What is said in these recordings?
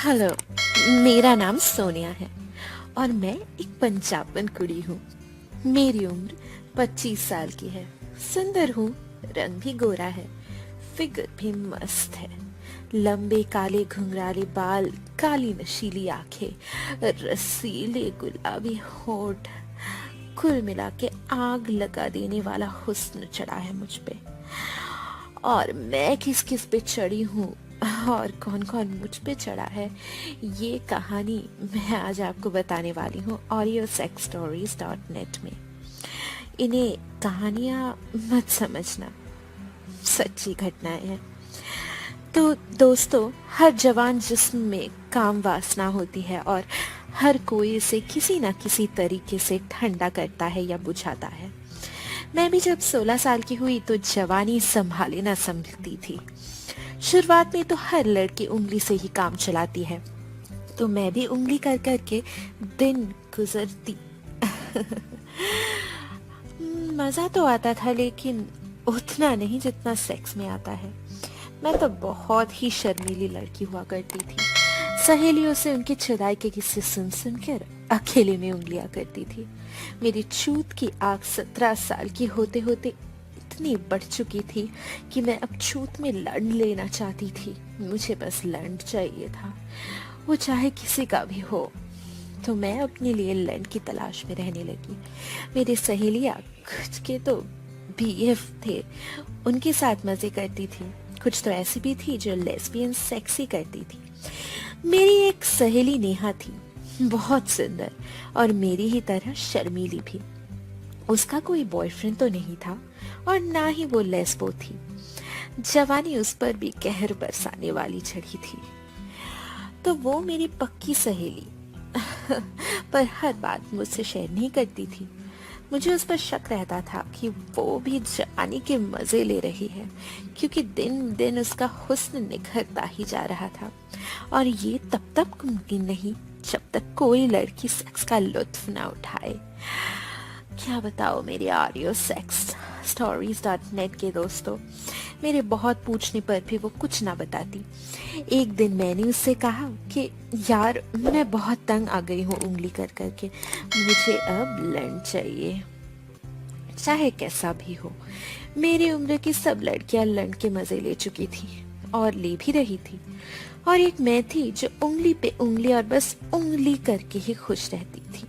Hello, मेरा नाम सोनिया है और मैं एक पंजाबन कुड़ी हूँ। मेरी उम्र 25 साल की है। सुंदर हूँ, रंग भी गोरा है, फिगर भी मस्त है। लंबे काले घुंघराले बाल, काली नशीली आंखें, रसीले गुलाबी होठ, कुल मिला के आग लगा देने वाला हुस्न चढ़ा है मुझ पे। और मैं किस किस पे चढ़ी हूँ और कौन कौन मुझ पे चढ़ा है, ये कहानी मैं आज आपको बताने वाली हूँ audiosexstories.net में। इन्हें कहानियाँ मत समझना, सच्ची घटनाएं हैं। तो दोस्तों, हर जवान जिस्म में काम वासना होती है और हर कोई इसे किसी न किसी तरीके से ठंडा करता है या बुझाता है। मैं भी जब 16 साल की हुई तो जवानी संभाले ना संभलती थी। शुरुआत में तो हर लड़की उंगली से ही काम चलाती है, तो मैं भी उंगली कर कर के दिन गुजरती। मजा तो आता था, लेकिन उतना नहीं जितना सेक्स में आता है। मैं तो बहुत ही शर्मीली लड़की हुआ करती थी। सहेलियों से उनके खुदाई के किस्से सुन सुनकर अकेले में उंगलियां करती थी। मेरी छूत की आग 17 साल की होते होते इतनी बढ़ चुकी थी कि मैं अब छूत में लड़ लेना चाहती थी। मुझे बस लड़ चाहिए था, वो चाहे किसी का भी हो। तो मैं अपने लिए लड़ की तलाश में रहने लगी। मेरी सहेलियां कुछ के तो बीएफ थे, उनके साथ मजे करती थी। कुछ तो ऐसी भी थी जो लेस्बियन सेक्स ही करती थी। मेरी एक सहेली नेहा थी, बहुत सुंदर और मेरी ही तरह शर्मीली भी। उसका कोई बॉयफ्रेंड तो नहीं था और ना ही वो लेस्बो थी। जवानी उस पर भी कहर बरसाने वाली चढ़ी थी, तो वो मेरी पक्की सहेली पर हर बात मुझसे शेयर नहीं करती थी। मुझे उस पर शक रहता था कि वो भी जवानी के मजे ले रही है, क्योंकि दिन दिन उसका हुस्न निखरता ही जा रहा था। और ये तब तक मुमकिन नहीं जब तक कोई लड़की सेक्स का लुत्फ ना उठाए। क्या बताओ मेरे audiosexstories.net के दोस्तों, मेरे बहुत पूछने पर भी वो कुछ ना बताती। एक दिन मैंने उससे कहा कि यार, मैं बहुत तंग आ गई हूँ उंगली कर करके, मुझे अब लड़ चाहिए। चाहे कैसा भी हो, मेरी उम्र की सब लड़कियां लड़ के मजे ले चुकी थी और ले भी रही थी, और एक मैं थी जो उंगली पे उंगली और बस उंगली करके ही खुश रहती थी।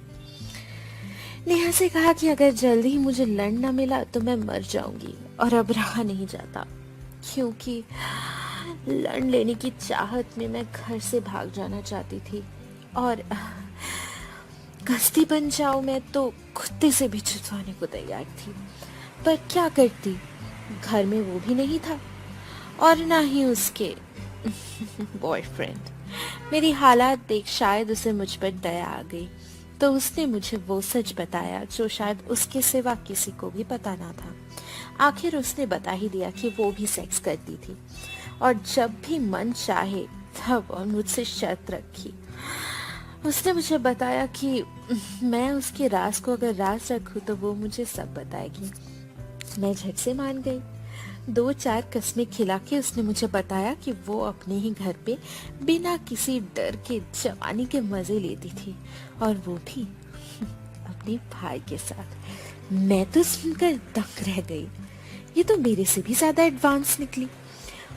नेहा से कहा कि अगर जल्दी ही मुझे लड़ ना मिला तो मैं मर जाऊंगी, और अब रहा नहीं जाता, क्योंकि लड़ लेने की चाहत में मैं घर से भाग जाना चाहती थी। और कसती बन जाऊं मैं तो कुत्ते से भी छुड़वाने को तैयार थी। पर क्या करती, घर में वो भी नहीं था और ना ही उसके बॉयफ्रेंड। मेरी हालात देख शायद उसे मुझ पर दया आ गई, तो उसने मुझे वो सच बताया जो शायद उसके सिवा किसी को भी पता ना था। आखिर उसने बता ही दिया कि वो भी सेक्स करती थी, और जब भी मन चाहे तब, और मुझसे शर्त रखी। उसने मुझे बताया कि मैं उसके राज को अगर राज रखूं तो वो मुझे सब बताएगी। मैं झट से मान गई। 2-4 कस्में खिला के उसने मुझे बताया कि वो अपने ही घर पे बिना किसी डर के जवानी के मजे लेती थी, और वो भी अपने भाई के साथ। मैं तो सुनकर दंग रह गई, ये तो मेरे से भी ज्यादा एडवांस निकली।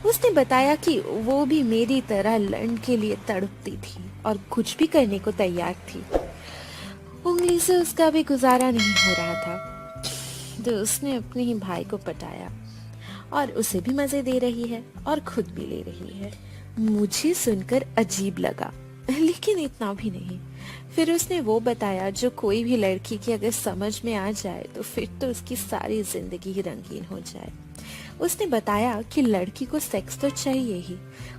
उसने बताया कि वो भी मेरी तरह लड़न के लिए तड़पती थी और कुछ भी करने को तैयार थी। उंगली से उसका भी गुजारा नहीं हो रहा था, तो उसने अपने ही भाई को पटाया और उसे भी मजे दे रही है और खुद भी ले रही है। मुझे सुनकर अजीब लगा, लेकिन इतना भी नहीं। फिर उसने वो बताया जो कोई भी लड़की की अगर समझ में आ जाए तो फिर तो उसकी सारी जिंदगी ही रंगीन हो जाए। उसने बताया कि लड़की को सेक्स तो चाहिए ही,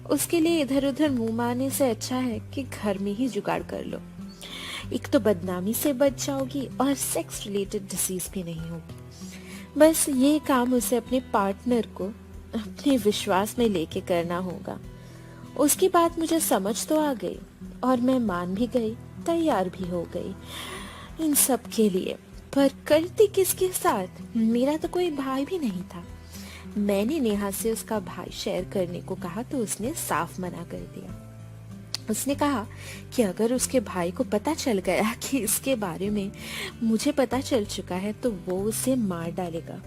उसके लिए इधर उधर मुंह मारने से अच्छा है कि घर में ही जुगाड़ कर लो। एक तो बदनामी से बच जाओगी और सेक्स रिलेटेड डिसीज भी नहीं होगी। बस ये काम उसे अपने पार्टनर को अपने विश्वास में लेके करना होगा। उसकी बात मुझे समझ तो आ गई और मैं मान भी गई, तैयार भी हो गई इन सब के लिए। पर करती किसके साथ, मेरा तो कोई भाई भी नहीं था। मैंने नेहा से उसका भाई शेयर करने को कहा तो उसने साफ मना कर दिया। उसने कहा कि अगर उसके भाई को पता चल गया कि इसके बारे में मुझे पता चल चुका है तो वो उसे मार डालेगा।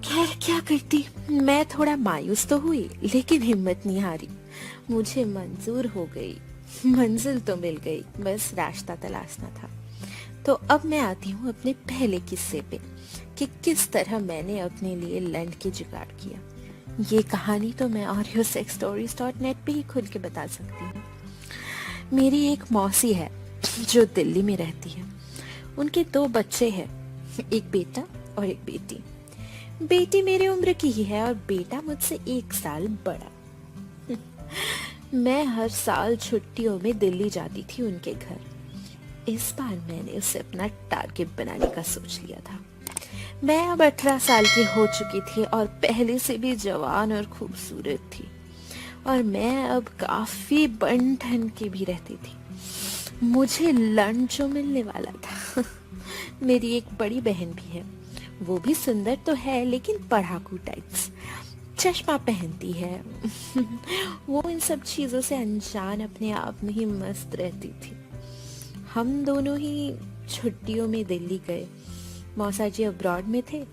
खैर क्या करती, मैं थोड़ा मायूस तो हुई लेकिन हिम्मत नहीं हारी। मुझे मंजूर हो गई, मंजिल तो मिल गई, बस रास्ता तलाशना था। तो अब मैं आती हूँ अपने पहले किस्से पे कि किस तरह मैंने अपने लिए लैंड की जुगाड़ किया। ये कहानी तो मैं audiosexstories.net पे ही खुल के बता सकती हूँ। मेरी एक मौसी है जो दिल्ली में रहती है। उनके 2 बच्चे हैं, एक बेटा और एक बेटी। बेटी मेरी उम्र की ही है और बेटा मुझसे 1 साल बड़ा। मैं हर साल छुट्टियों में दिल्ली जाती थी उनके घर। इस बार मैंने उसे अपना टारगेट बनाने का सोच लिया था। मैं अब 18 साल की हो चुकी थी और पहले से भी जवान और खूबसूरत थी, और मैं अब काफी बन ठन के भी रहती थी। मुझे लंच जो मिलने वाला था। मेरी एक बड़ी बहन भी है, वो भी सुंदर तो है लेकिन पढ़ाकू टाइप्स, चश्मा पहनती है। वो इन सब चीजों से अनजान अपने आप में ही मस्त रहती थी। हम दोनों ही छुट्टियों में दिल्ली गए। मौसा जी अब्रॉड में थे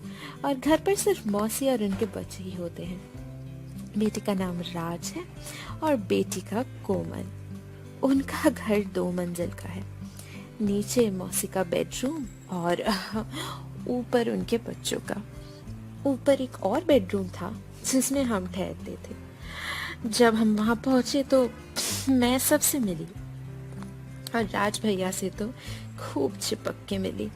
और घर पर सिर्फ मौसी और उनके बच्चे ही होते हैं। बेटे का नाम राज है और बेटी का कोमल। उनका घर 2 मंजिल का है। नीचे मौसी का बेडरूम और ऊपर उनके बच्चों का। ऊपर एक और बेडरूम था जिसमें हम ठहरते थे। जब हम वहां पहुंचे तो मैं सबसे मिली और राज भैया से तो खूब चिपक के मिली।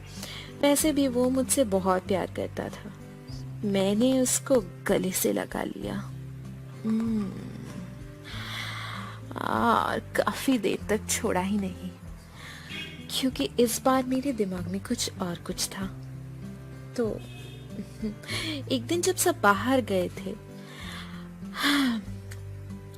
वैसे भी वो मुझसे बहुत प्यार करता था। मैंने उसको गले से लगा लिया और काफी देर तक छोड़ा ही नहीं, क्योंकि इस बार मेरे दिमाग में कुछ और कुछ था। तो एक दिन जब सब बाहर गए थे,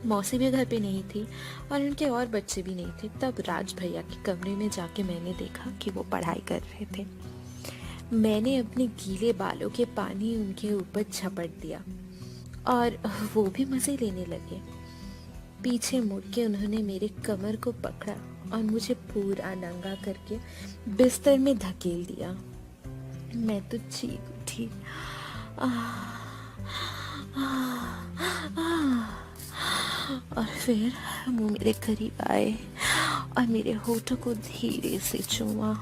मौसी भी घर पे नहीं थी और उनके और बच्चे भी नहीं थे, तब राज भैया के कमरे में जाके मैंने देखा कि वो पढ़ाई कर रहे थे। मैंने अपने गीले बालों के पानी उनके ऊपर झपट दिया और वो भी मजे लेने लगे। पीछे मुड़ के उन्होंने मेरे कमर को पकड़ा और मुझे पूरा नंगा करके बिस्तर में धकेल दिया। मैं तो चीख उठी। और फिर वो मेरे करीब आए और मेरे होठों को धीरे से चूमा।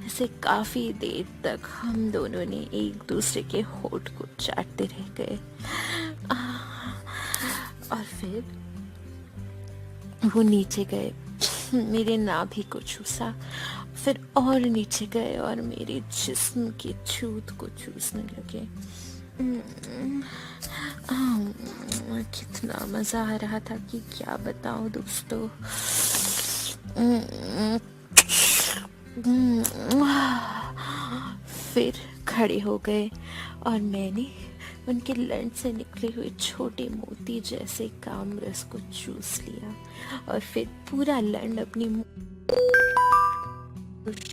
ऐसे काफी देर तक हम दोनों ने एक दूसरे के होठ को चाटते रह गए। और फिर वो नीचे गए, मेरे नाभि को चूसा, फिर और नीचे गए और मेरे जिस्म के छूत को चूसने लगे। कितना मजा आ रहा था कि क्या बताऊं दोस्तों। फिर खड़े हो गए और मैंने उनके लंड से निकले हुए छोटे मोती जैसे कामरस को चूस लिया और फिर पूरा लंड अपनी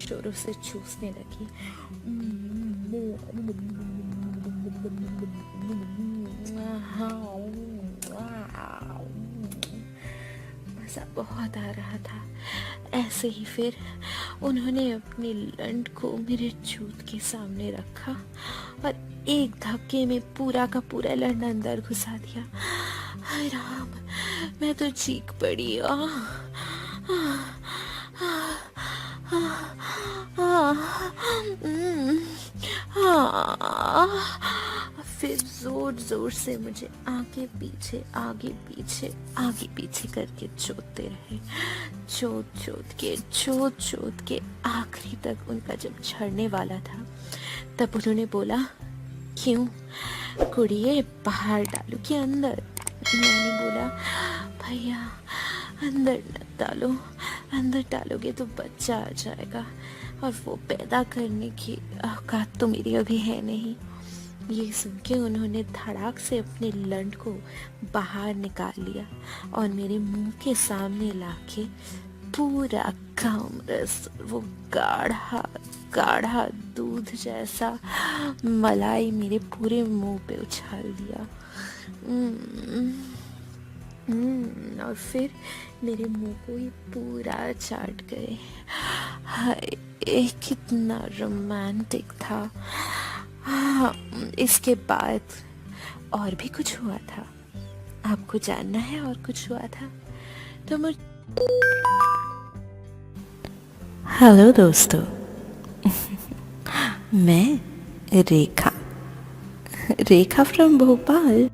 शोरों से चूसने लगी। मजा बहुत आ रहा था। ऐसे ही फिर उन्होंने अपने लंड को मेरे जूत के सामने रखा और एक धक्के में पूरा का पूरा लंड अंदर घुसा दिया। हाय राम, मैं तो चीख पड़ी। फिर जोर जोर से मुझे आगे पीछे आगे पीछे आगे पीछे करके चोदते रहे। चोद के आखिरी तक उनका जब झड़ने वाला था तब उन्होंने बोला, क्यों कुड़िए, बाहर डालो कि अंदर? मैंने बोला, भैया अंदर मत डालो, अंदर डालोगे तो बच्चा आ जाएगा और वो पैदा करने की औकात तो मेरी अभी है नहीं। ये सुन के उन्होंने धड़ाक से अपने लंड को बाहर निकाल लिया और मेरे मुंह के सामने लाके पूरा कम रस, वो गाढ़ा गाढ़ा दूध जैसा मलाई मेरे पूरे मुंह पे उछाल दिया। हम्म, और फिर मेरे मुंह को ही पूरा चाट गए। हाय, कितना रोमांटिक था। हाँ, इसके बाद और भी कुछ हुआ था। आपको जानना है और कुछ हुआ था तो मुझे। हेलो दोस्तों, मैं रेखा, रेखा फ्रॉम भोपाल।